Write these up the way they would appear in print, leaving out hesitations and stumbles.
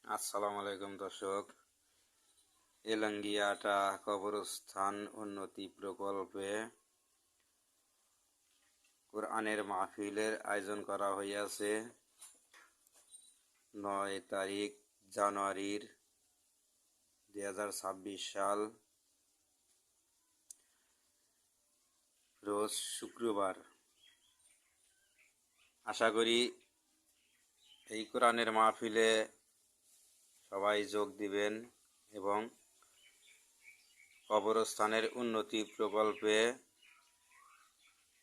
আসসালামু আলাইকুম দর্শক। এলাঙ্গিয়াটা কবরস্থান উন্নতি প্রকল্পে কোরআনের মাহফিলের আয়োজন করা হইয়াছে 9 তারিখ জানুয়ারির 2026 সাল, রোজ শুক্রবার। আশা করি এই কোরআনের মাহফিলে সবাই যোগ দিবেন এবং কবরস্থানের উন্নতি প্রকল্পে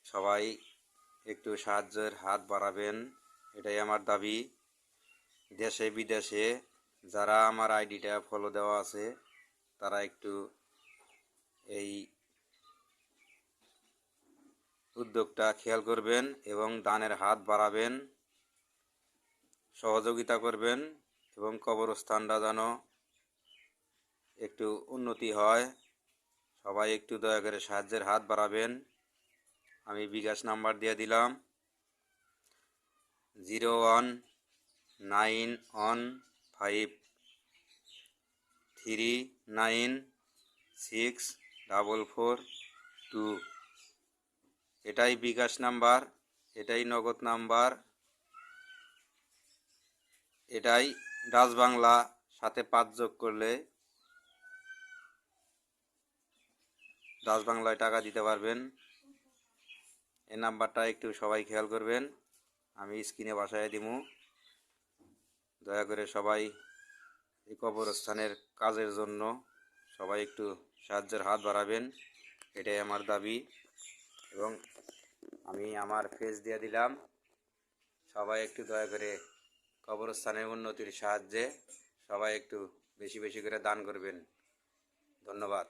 সবাই একটু সাহায্যের হাত বাড়াবেন, এটাই আমার দাবি। দেশে বিদেশে যারা আমার আইডিটা ফলো দেওয়া আছে তারা একটু এই উদ্যোগটা খেয়াল করবেন এবং দানের হাত বাড়াবেন, সহযোগিতা করবেন এবং কবরস্থানটা যেন একটু উন্নতি হয়। সবাই একটু দয়া করে সাহায্যের হাত বাড়াবেন। আমি বিকাশ নাম্বার দিয়ে দিলাম 01915396442। এটাই বিকাশ নাম্বার, এটাই নগদ নাম্বার, এটাই ডাচ বাংলা সাথে 5 যোগ করলে ডাচ বাংলায় টাকা দিতে পারবেন। এই নাম্বারটা একটু সবাই খেয়াল করবেন, আমি স্ক্রিনে বসায় দিমু। দয়া করে সবাই এই কবরস্থানের কাজের জন্য সবাই একটু সাহায্যের হাত বাড়াবেন, এটাই আমার দাবি। এবং আমি আমার ফেস দিয়ে দিলাম, সবাই একটু দয়া করে কবরস্থানের উন্নতির সাহায্যে সবাই একটু বেশি বেশি করে দান করবেন। ধন্যবাদ।